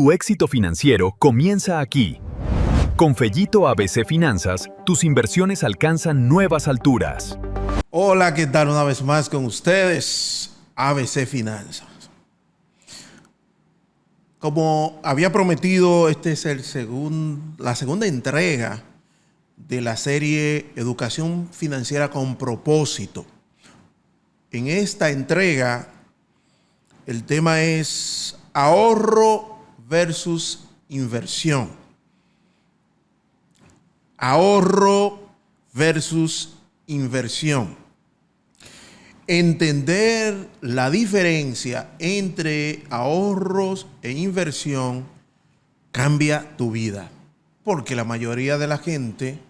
Tu éxito financiero comienza aquí. Con Fellito ABC Finanzas, tus inversiones alcanzan nuevas alturas. Hola, ¿qué tal? Una vez más con ustedes, ABC Finanzas. Como había prometido, este es la segunda entrega de la serie Educación Financiera con Propósito. En esta entrega, el tema es ahorro versus inversión. Ahorro versus inversión. Entender la diferencia entre ahorros e inversión cambia tu vida, porque la mayoría de la gente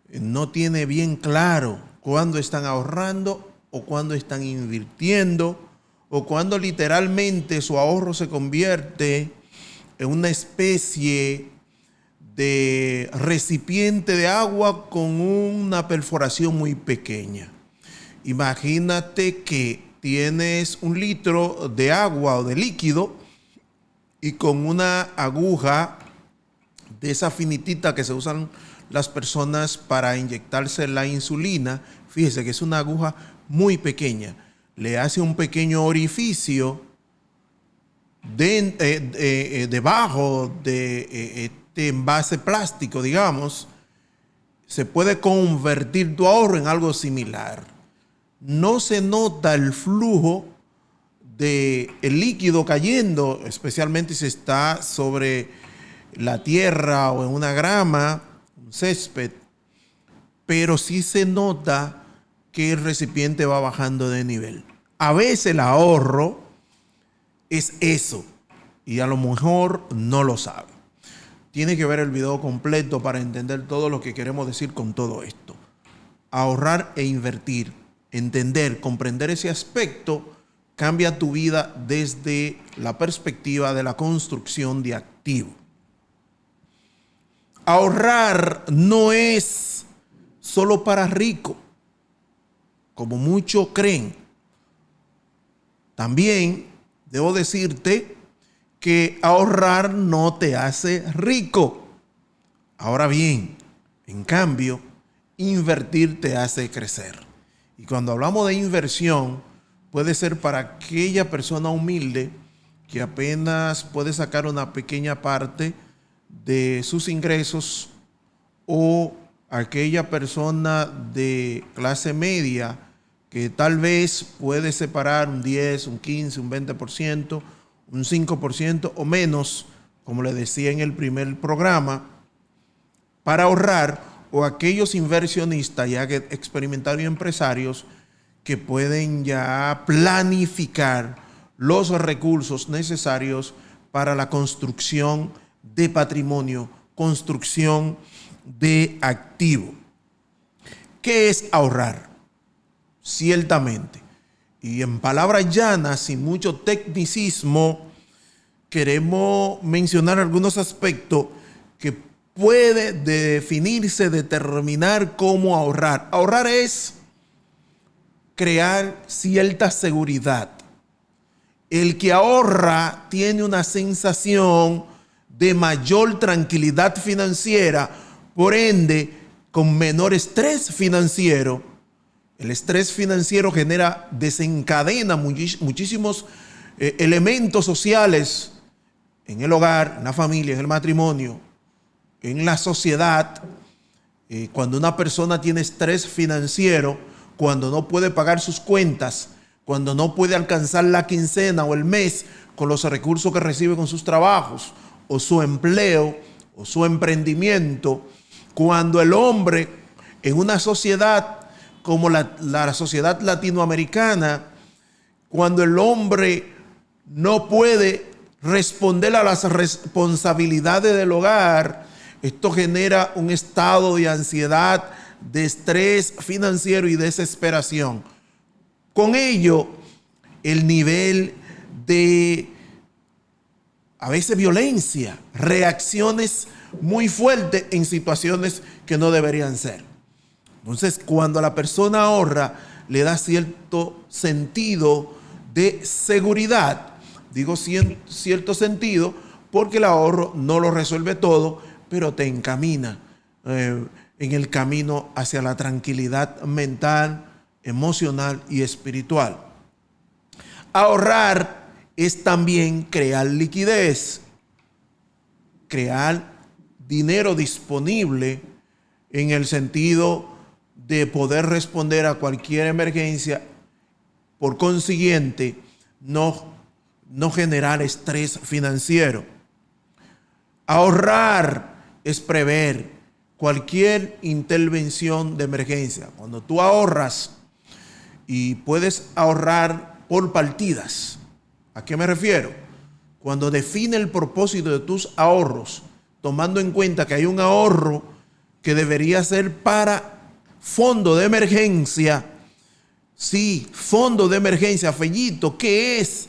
no tiene bien claro cuándo están ahorrando o cuándo están invirtiendo o cuándo literalmente su ahorro se convierte en una especie de recipiente de agua con una perforación muy pequeña. Imagínate que tienes 1 litro de agua o de líquido y con una aguja de esa finitita que se usan las personas para inyectarse la insulina, fíjese que es una aguja muy pequeña, le hace un pequeño orificio debajo de este envase plástico, digamos, se puede convertir tu ahorro en algo similar. No se nota el flujo del líquido cayendo, especialmente si está sobre la tierra o en una grama, un césped, pero sí se nota que el recipiente va bajando de nivel. A veces el ahorro es eso y a lo mejor no lo sabe. Tiene que ver el video completo para entender todo lo que queremos decir con todo esto. Ahorrar e invertir, entender, comprender ese aspecto cambia tu vida desde la perspectiva de la construcción de activo. Ahorrar no es solo para ricos, como muchos creen. También debo decirte que ahorrar no te hace rico. Ahora bien, en cambio, invertir te hace crecer. Y cuando hablamos de inversión, puede ser para aquella persona humilde que apenas puede sacar una pequeña parte de sus ingresos, o aquella persona de clase media que tal vez puede separar un 10, un 15, un 20%, un 5% o menos, como le decía en el primer programa, para ahorrar, o aquellos inversionistas ya experimentados y empresarios que pueden ya planificar los recursos necesarios para la construcción de patrimonio, construcción de activo. ¿Qué es ahorrar? Ciertamente, y en palabras llanas, sin mucho tecnicismo, queremos mencionar algunos aspectos que puede definirse, determinar cómo ahorrar. Ahorrar es crear cierta seguridad. El que ahorra tiene una sensación de mayor tranquilidad financiera, por ende, con menor estrés financiero. El estrés financiero desencadena muchísimos elementos sociales en el hogar, en la familia, en el matrimonio, en la sociedad. Cuando una persona tiene estrés financiero, cuando no puede pagar sus cuentas, cuando no puede alcanzar la quincena o el mes con los recursos que recibe con sus trabajos o su empleo o su emprendimiento, cuando el hombre en una sociedad como la sociedad latinoamericana, cuando el hombre no puede responder a las responsabilidades del hogar, esto genera un estado de ansiedad, de estrés financiero y desesperación. Con ello, el nivel de, a veces, violencia, reacciones muy fuertes en situaciones que no deberían ser. Entonces, cuando la persona ahorra, le da cierto sentido de seguridad. Digo cierto sentido porque el ahorro no lo resuelve todo, pero te encamina en el camino hacia la tranquilidad mental, emocional y espiritual. Ahorrar es también crear liquidez, crear dinero disponible en el sentido de poder responder a cualquier emergencia, por consiguiente, no generar estrés financiero. Ahorrar es prever cualquier intervención de emergencia. Cuando tú ahorras y puedes ahorrar por partidas, ¿a qué me refiero? Cuando define el propósito de tus ahorros, tomando en cuenta que hay un ahorro que debería ser para fondo de emergencia. Sí, fondo de emergencia, Fellito, ¿qué es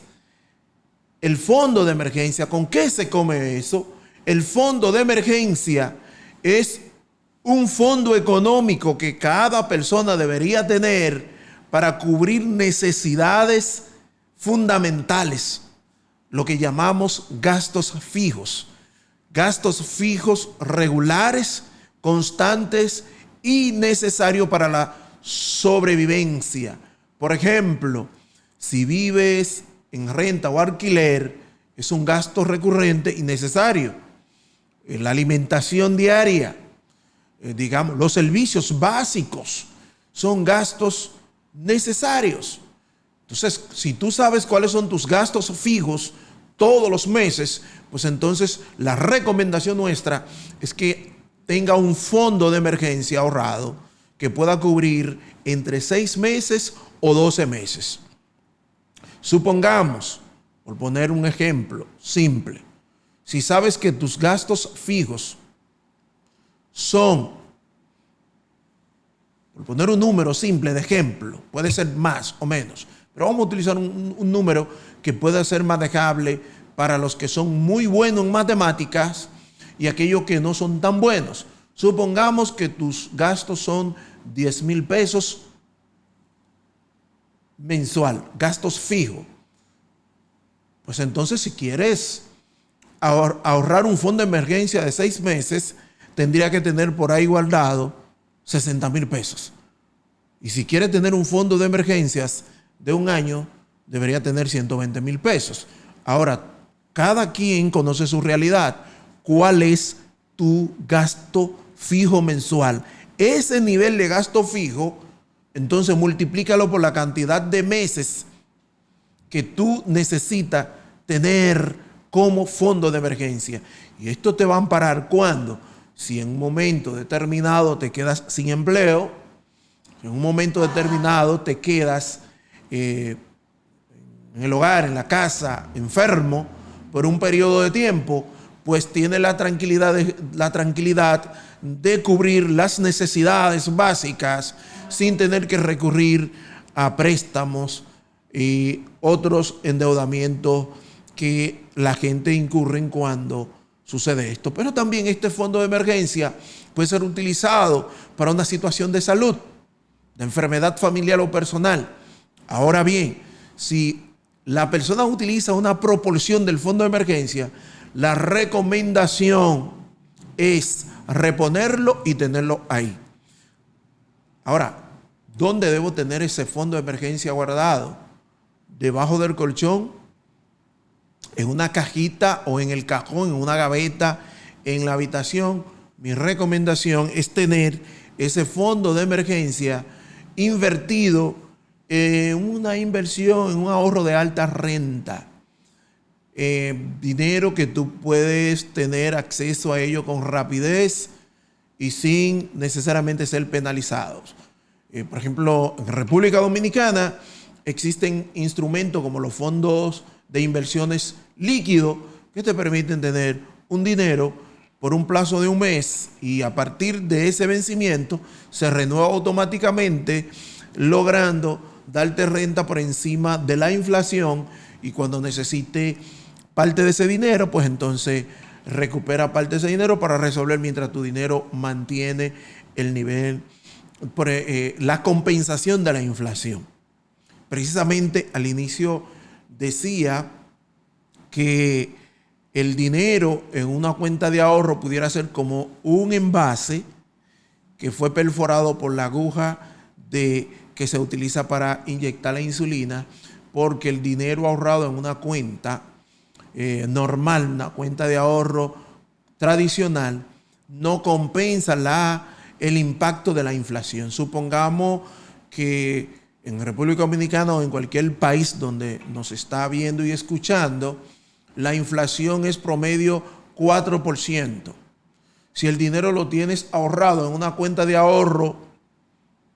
el fondo de emergencia? ¿Con qué se come eso? El fondo de emergencia es un fondo económico que cada persona debería tener para cubrir necesidades fundamentales, lo que llamamos gastos fijos regulares, constantes y necesarios para la sobrevivencia. Por ejemplo, si vives en renta o alquiler, es un gasto recurrente y necesario. La alimentación diaria, digamos, los servicios básicos son gastos necesarios. Entonces, si tú sabes cuáles son tus gastos fijos todos los meses, pues entonces la recomendación nuestra es que tenga un fondo de emergencia ahorrado que pueda cubrir entre 6 meses o 12 meses. Supongamos, por poner un ejemplo simple, si sabes que tus gastos fijos son, por poner un número simple de ejemplo, puede ser más o menos, pero vamos a utilizar un número que pueda ser manejable para los que son muy buenos en matemáticas y aquellos que no son tan buenos. Supongamos que tus gastos son 10,000 pesos mensual, gastos fijos. Pues entonces, si quieres ahorrar un fondo de emergencia de 6 meses, tendría que tener por ahí guardado 60,000 pesos. Y si quieres tener un fondo de emergencias de un año, debería tener 120,000 pesos. Ahora, cada quien conoce su realidad. ¿Cuál es tu gasto fijo mensual? Ese nivel de gasto fijo, entonces multiplícalo por la cantidad de meses que tú necesitas tener como fondo de emergencia. Y esto te va a amparar cuando, si en un momento determinado te quedas sin empleo, en un momento determinado te quedas en el hogar, en la casa, enfermo por un periodo de tiempo, pues tienes la tranquilidad de cubrir las necesidades básicas sin tener que recurrir a préstamos y otros endeudamientos que la gente incurre cuando sucede esto. Pero también este fondo de emergencia puede ser utilizado para una situación de salud, de enfermedad familiar o personal. Ahora bien, si la persona utiliza una proporción del fondo de emergencia, la recomendación es reponerlo y tenerlo ahí. Ahora, ¿dónde debo tener ese fondo de emergencia guardado? ¿Debajo del colchón? ¿En una cajita o en el cajón, en una gaveta, en la habitación? Mi recomendación es tener ese fondo de emergencia invertido en una inversión, en un ahorro de alta renta. Dinero que tú puedes tener acceso a ello con rapidez y sin necesariamente ser penalizados. Por ejemplo, en República Dominicana existen instrumentos como los fondos de inversiones líquidos que te permiten tener un dinero por un plazo de un mes y a partir de ese vencimiento se renueva automáticamente, logrando darte renta por encima de la inflación, y cuando necesite parte de ese dinero, pues entonces recupera parte de ese dinero para resolver mientras tu dinero mantiene el nivel, la compensación de la inflación. Precisamente al inicio decía que el dinero en una cuenta de ahorro pudiera ser como un envase que fue perforado por la aguja que se utiliza para inyectar la insulina, porque el dinero ahorrado en una cuenta normal, una cuenta de ahorro tradicional, no compensa el impacto de la inflación. Supongamos que en República Dominicana o en cualquier país donde nos está viendo y escuchando, la inflación es promedio 4%. Si el dinero lo tienes ahorrado en una cuenta de ahorro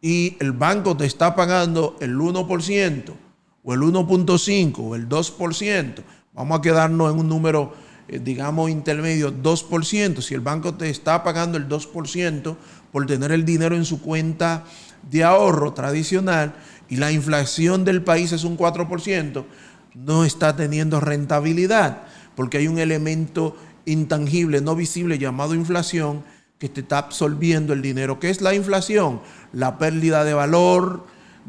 y el banco te está pagando el 1% o el 1.5% o el 2%, vamos a quedarnos en un número, digamos, intermedio, 2%. Si el banco te está pagando el 2% por tener el dinero en su cuenta de ahorro tradicional y la inflación del país es un 4%, no está teniendo rentabilidad, porque hay un elemento intangible, no visible, llamado inflación, que te está absorbiendo el dinero. ¿Qué es la inflación? La pérdida de valor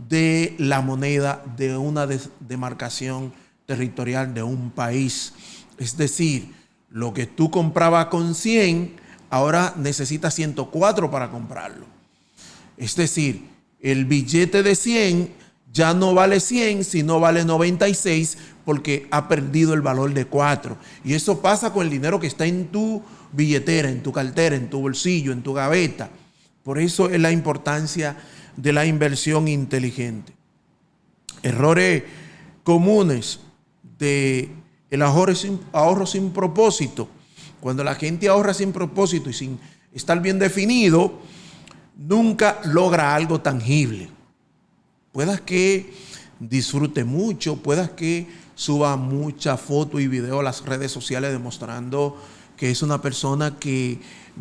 de la moneda de una demarcación territorial de un país. Es decir, lo que tú comprabas con 100, ahora necesitas 104 para comprarlo. Es decir, el billete de 100 ya no vale 100, sino vale 96, porque ha perdido el valor de 4. Y eso pasa con el dinero que está en tu billetera, en tu cartera, en tu bolsillo, en tu gaveta. Por eso es la importancia de la inversión inteligente. Errores comunes del ahorro sin propósito. Cuando la gente ahorra sin propósito y sin estar bien definido, nunca logra algo tangible. Puedas que disfrute mucho, puedas que suba mucha foto y video a las redes sociales demostrando que es una persona que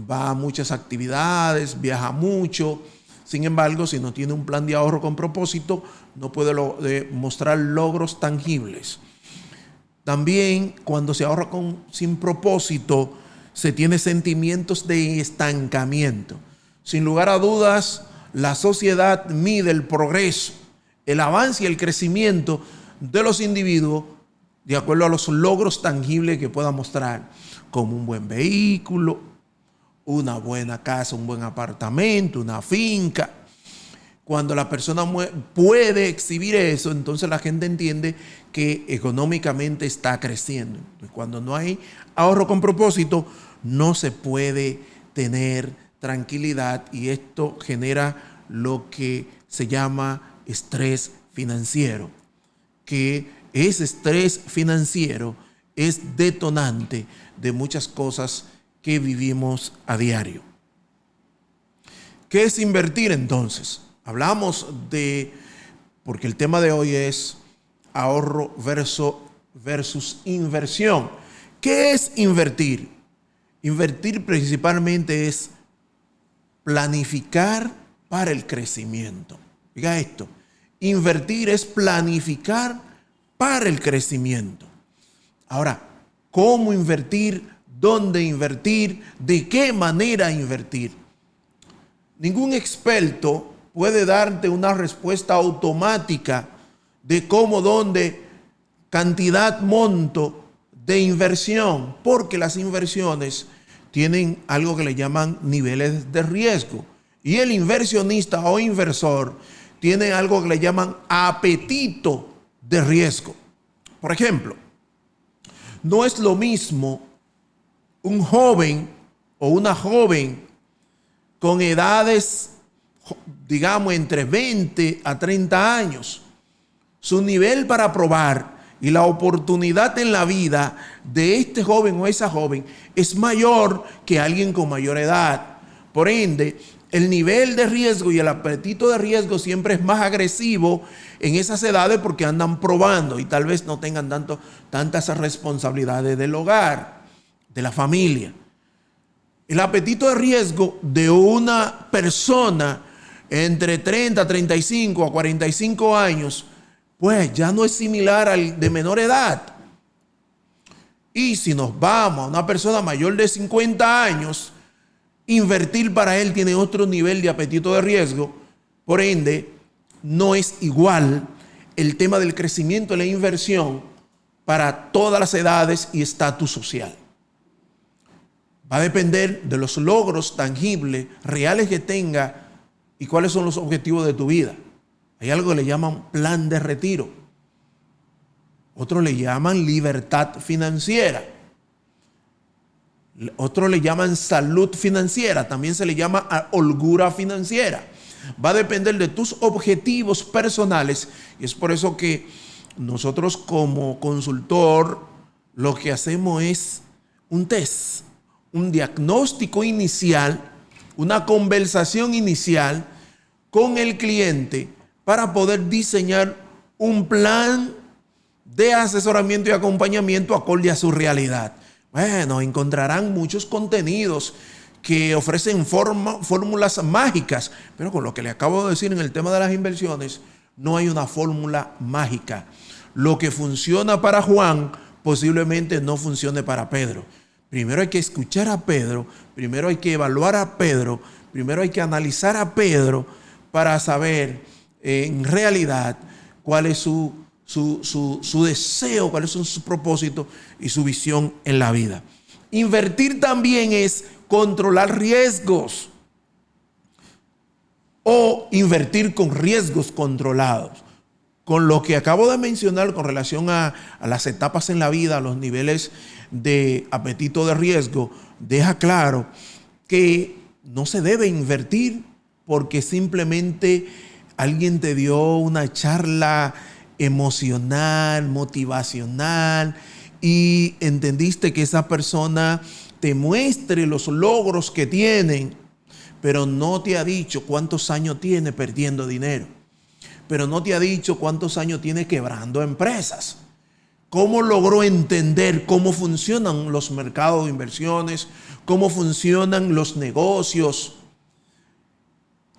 va a muchas actividades, viaja mucho. Sin embargo, si no tiene un plan de ahorro con propósito, no puede mostrar logros tangibles. También, cuando se ahorra sin propósito, se tiene sentimientos de estancamiento. Sin lugar a dudas, la sociedad mide el progreso, el avance y el crecimiento de los individuos de acuerdo a los logros tangibles que pueda mostrar, como un buen vehículo, una buena casa, un buen apartamento, una finca. Cuando la persona puede exhibir eso, entonces la gente entiende que económicamente está creciendo. Cuando no hay ahorro con propósito, no se puede tener tranquilidad, y esto genera lo que se llama estrés financiero, que ese estrés financiero es detonante de muchas cosas que vivimos a diario. ¿Qué es invertir entonces? Hablamos porque el tema de hoy es ahorro versus inversión. ¿Qué es invertir? Invertir principalmente es planificar para el crecimiento. Diga esto, invertir es planificar para el crecimiento. Ahora, ¿cómo invertir? ¿Dónde invertir? ¿De qué manera invertir? Ningún experto puede darte una respuesta automática de cómo, dónde, cantidad, monto de inversión, porque las inversiones tienen algo que le llaman niveles de riesgo. Y el inversionista o inversor tiene algo que le llaman apetito de riesgo. Por ejemplo, no es lo mismo un joven o una joven con edades, digamos, entre 20 a 30 años. Su nivel para probar y la oportunidad en la vida de este joven o esa joven es mayor que alguien con mayor edad. Por ende, el nivel de riesgo y el apetito de riesgo siempre es más agresivo en esas edades, porque andan probando y tal vez no tengan tantas responsabilidades del hogar, de la familia. El apetito de riesgo de una persona entre 30, 35 a 45 años, pues ya no es similar al de menor edad. Y si nos vamos a una persona mayor de 50 años, invertir para él tiene otro nivel de apetito de riesgo. Por ende, no es igual el tema del crecimiento y la inversión para todas las edades y estatus social. Va a depender de los logros tangibles, reales que tenga y cuáles son los objetivos de tu vida. Hay algo que le llaman plan de retiro. Otros le llaman libertad financiera. Otros le llaman salud financiera. También se le llama holgura financiera. Va a depender de tus objetivos personales. Y es por eso que nosotros como consultor lo que hacemos es un test, un diagnóstico inicial, una conversación inicial con el cliente para poder diseñar un plan de asesoramiento y acompañamiento acorde a su realidad. Bueno, encontrarán muchos contenidos que ofrecen fórmulas mágicas, pero con lo que le acabo de decir en el tema de las inversiones, no hay una fórmula mágica. Lo que funciona para Juan posiblemente no funcione para Pedro. Primero hay que escuchar a Pedro, primero hay que evaluar a Pedro, primero hay que analizar a Pedro para saber en realidad cuál es su deseo, cuáles son sus propósitos y su visión en la vida. Invertir también es controlar riesgos o invertir con riesgos controlados. Con lo que acabo de mencionar con relación a las etapas en la vida, a los niveles de apetito de riesgo, deja claro que no se debe invertir porque simplemente alguien te dio una charla emocional, motivacional y entendiste que esa persona te muestre los logros que tienen, pero no te ha dicho cuántos años tiene perdiendo dinero, pero no te ha dicho cuántos años tiene quebrando empresas. ¿Cómo logró entender cómo funcionan los mercados de inversiones? ¿Cómo funcionan los negocios?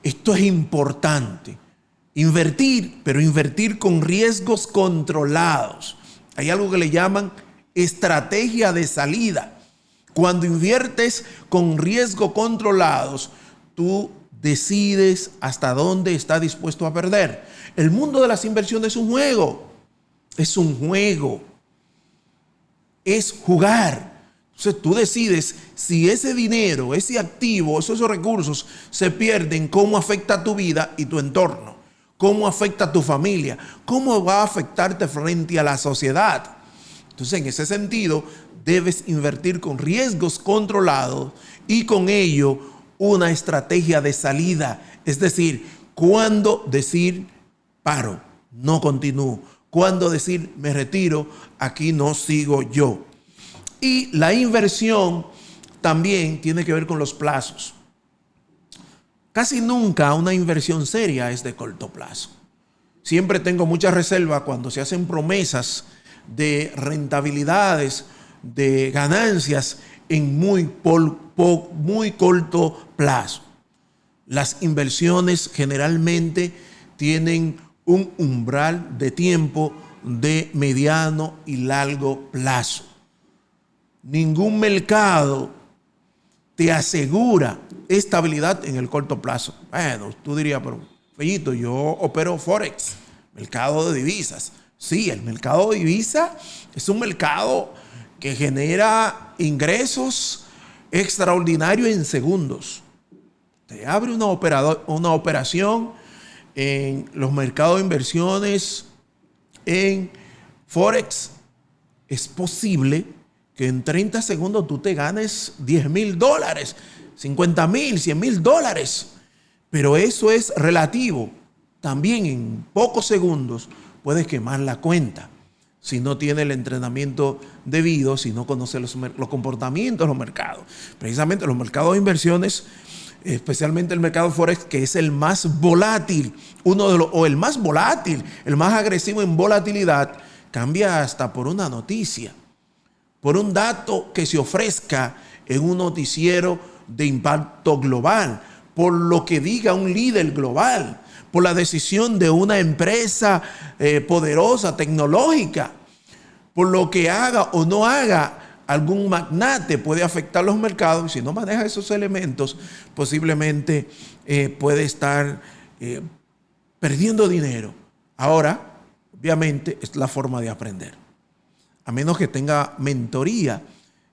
Esto es importante. Invertir, pero invertir con riesgos controlados. Hay algo que le llaman estrategia de salida. Cuando inviertes con riesgos controlados, tú decides hasta dónde estás dispuesto a perder. El mundo de las inversiones es un juego. Es un juego. Es jugar. Entonces tú decides si ese dinero, ese activo, esos recursos se pierden, cómo afecta a tu vida y tu entorno. Cómo afecta a tu familia. Cómo va a afectarte frente a la sociedad. Entonces en ese sentido debes invertir con riesgos controlados y con ello una estrategia de salida. Es decir, cuándo decir paro, no continúo. Cuándo decir me retiro, aquí no sigo yo. Y la inversión también tiene que ver con los plazos. Casi nunca una inversión seria es de corto plazo. Siempre tengo mucha reserva cuando se hacen promesas de rentabilidades, de ganancias en muy corto plazo. Las inversiones generalmente tienen un umbral de tiempo de mediano y largo plazo. Ningún mercado te asegura estabilidad en el corto plazo. Bueno, tú dirías, pero Fellito, yo opero Forex, mercado de divisas. Sí, el mercado de divisas es un mercado que genera ingresos extraordinarios en segundos. Te abre una operación en los mercados de inversiones, en Forex. Es posible que en 30 segundos tú te ganes $10,000, $50,000, $100,000. Pero eso es relativo. También en pocos segundos puedes quemar la cuenta si no tiene el entrenamiento debido, si no conoce los comportamientos de los mercados. Precisamente los mercados de inversiones, especialmente el mercado Forex, que es el más volátil, el más volátil, el más agresivo en volatilidad, cambia hasta por una noticia, por un dato que se ofrezca en un noticiero de impacto global, por lo que diga un líder global, por la decisión de una empresa poderosa, tecnológica, por lo que haga o no haga algún magnate, puede afectar los mercados. Y si no maneja esos elementos, posiblemente puede estar perdiendo dinero. Ahora, obviamente, es la forma de aprender. A menos que tenga mentoría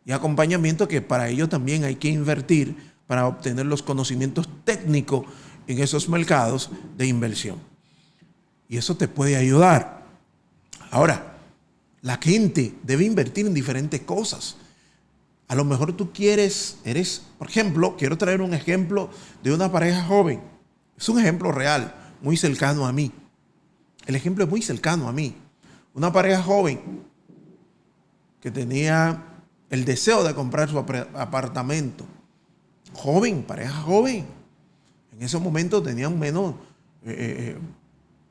y acompañamiento, que para ello también hay que invertir para obtener los conocimientos técnicos en esos mercados de inversión. Y eso te puede ayudar. Ahora, la gente debe invertir en diferentes cosas. A lo mejor tú por ejemplo, quiero traer un ejemplo de una pareja joven. Es un ejemplo real, muy cercano a mí. El ejemplo es muy cercano a mí. Una pareja joven que tenía el deseo de comprar su apartamento. Joven, pareja joven. En ese momento tenían menos de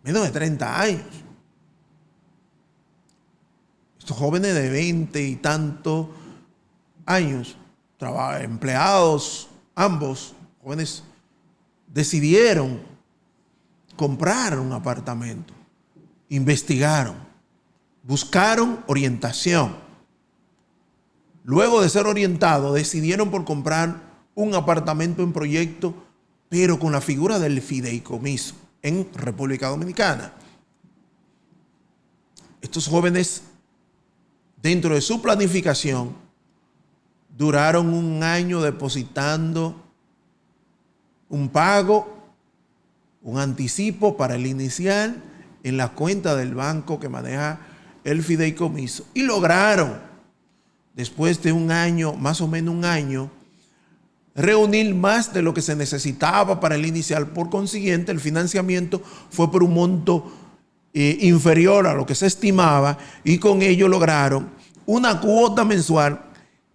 30 años. Estos jóvenes de 20 y tantos años, empleados, ambos jóvenes, decidieron comprar un apartamento. Investigaron, buscaron orientación. Luego de ser orientados, decidieron por comprar un apartamento en proyecto, pero con la figura del fideicomiso en República Dominicana. Estos jóvenes, dentro de su planificación, duraron un año depositando un pago, un anticipo para el inicial en la cuenta del banco que maneja el fideicomiso, y lograron, después de un año, más o menos un año, reunir más de lo que se necesitaba para el inicial. Por consiguiente, el financiamiento fue por un monto inferior a lo que se estimaba, y con ello lograron una cuota mensual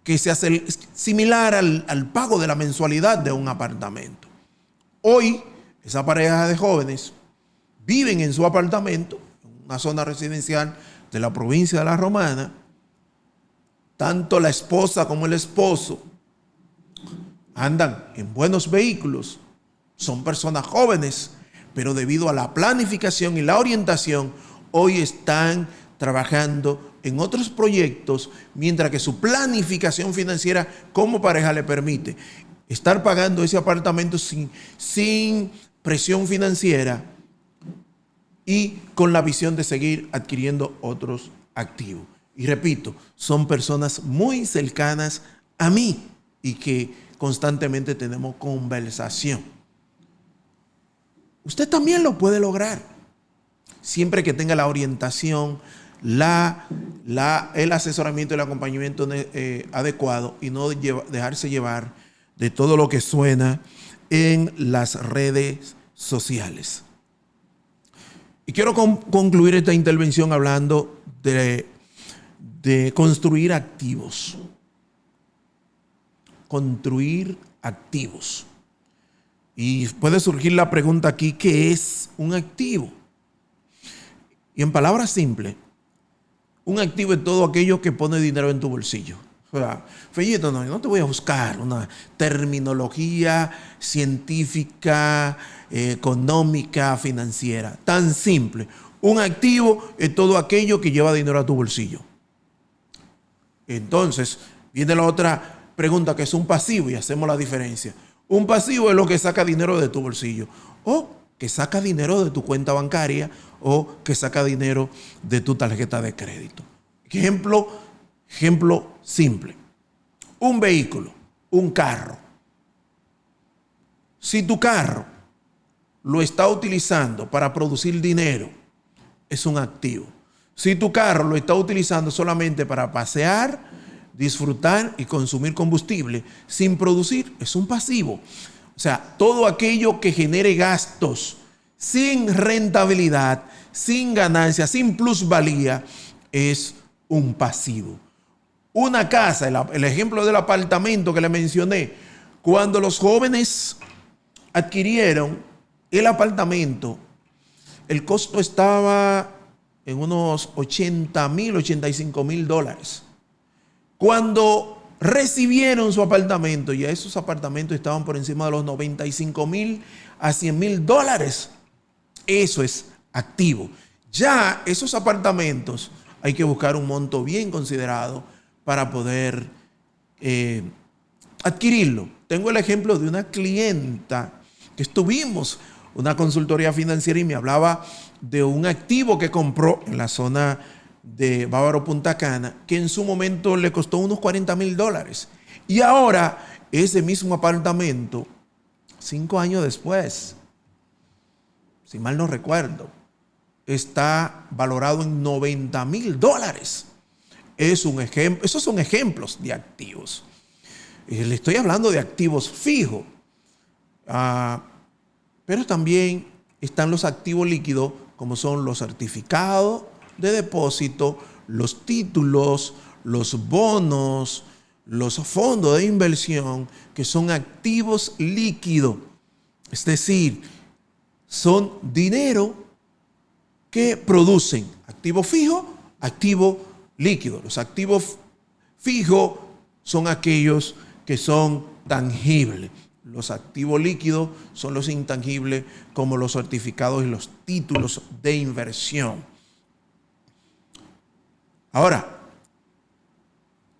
que se hace similar al pago de la mensualidad de un apartamento. Hoy, esa pareja de jóvenes viven en su apartamento, en una zona residencial de la provincia de La Romana. Tanto la esposa como el esposo andan en buenos vehículos, son personas jóvenes, pero debido a la planificación y la orientación, hoy están trabajando en otros proyectos, mientras que su planificación financiera como pareja le permite estar pagando ese apartamento sin presión financiera y con la visión de seguir adquiriendo otros activos. Y repito, son personas muy cercanas a mí y que constantemente tenemos conversación. Usted también lo puede lograr, siempre que tenga la orientación, el asesoramiento y el acompañamiento adecuado, y no dejarse llevar de todo lo que suena en las redes sociales. Y quiero concluir esta intervención hablando de construir activos. Construir activos. Y puede surgir la pregunta aquí: ¿qué es un activo? Y en palabras simples, un activo es todo aquello que pone dinero en tu bolsillo. O sea, Fellito, no te voy a buscar una terminología científica, económica, financiera. Tan simple. Un activo es todo aquello que lleva dinero a tu bolsillo. Entonces, viene la otra pregunta, que es un pasivo, y hacemos la diferencia. Un pasivo es lo que saca dinero de tu bolsillo, o que saca dinero de tu cuenta bancaria, o que saca dinero de tu tarjeta de crédito. Ejemplo simple. Un vehículo, un carro. Si tu carro lo está utilizando para producir dinero, es un activo. Si tu carro lo está utilizando solamente para pasear, disfrutar y consumir combustible sin producir, es un pasivo. O sea, todo aquello que genere gastos sin rentabilidad, sin ganancia, sin plusvalía, es un pasivo. Una casa, el ejemplo del apartamento que le mencioné, cuando los jóvenes adquirieron el apartamento, el costo estaba en unos $80,000, $85,000. Cuando recibieron su apartamento, ya esos apartamentos estaban por encima de los $95,000 a $100,000. Eso es activo. Ya esos apartamentos hay que buscar un monto bien considerado para poder adquirirlo. Tengo el ejemplo de una clienta que estuvimos, una consultoría financiera, y me hablaba de un activo que compró en la zona de Bávaro Punta Cana, que en su momento le costó unos $40,000. Y ahora ese mismo apartamento, 5 años después, si mal no recuerdo, está valorado en $90,000. Esos son ejemplos de activos. Le estoy hablando de activos fijos. Pero también están los activos líquidos, como son los certificados de depósito, los títulos, los bonos, los fondos de inversión, que son activos líquidos. Es decir, son dinero que producen activo fijo, activo líquido. Los activos fijos son aquellos que son tangibles. Los activos líquidos son los intangibles, como los certificados y los títulos de inversión. Ahora,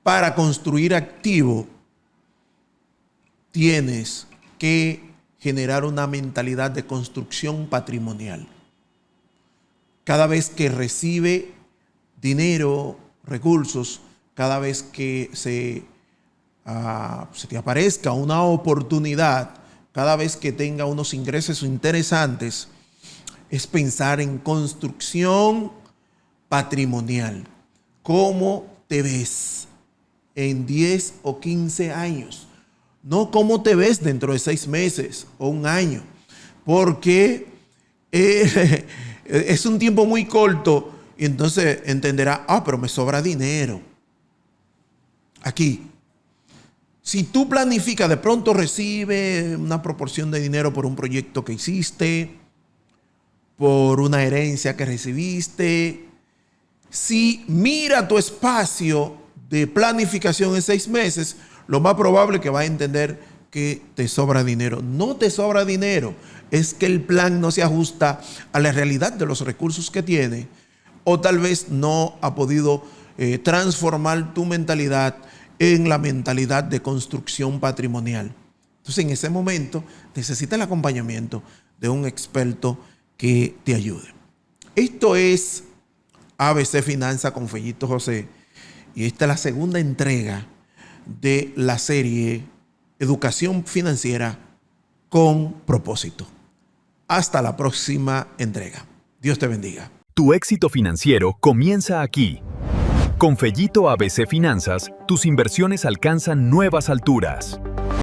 para construir activo, tienes que generar una mentalidad de construcción patrimonial. Cada vez que recibe dinero, recursos, cada vez que se te aparezca una oportunidad, cada vez que tenga unos ingresos interesantes, es pensar en construcción patrimonial. ¿Cómo te ves en 10 o 15 años? No cómo te ves dentro de 6 meses o un año, porque es un tiempo muy corto y entonces entenderá, pero me sobra dinero. Aquí, si tú planificas, de pronto recibe una proporción de dinero por un proyecto que hiciste, por una herencia que recibiste. Si mira tu espacio de planificación en 6 meses, lo más probable es que vas a entender que te sobra dinero. No te sobra dinero, es que el plan no se ajusta a la realidad de los recursos que tiene, o tal vez no ha podido transformar tu mentalidad en la mentalidad de construcción patrimonial. Entonces, en ese momento necesitas el acompañamiento de un experto que te ayude. Esto es ABC Finanza con Fellito José, y esta es la segunda entrega de la serie Educación Financiera con Propósito. Hasta la próxima entrega. Dios te bendiga. Tu éxito financiero comienza aquí. Con Fellito ABC Finanzas, tus inversiones alcanzan nuevas alturas.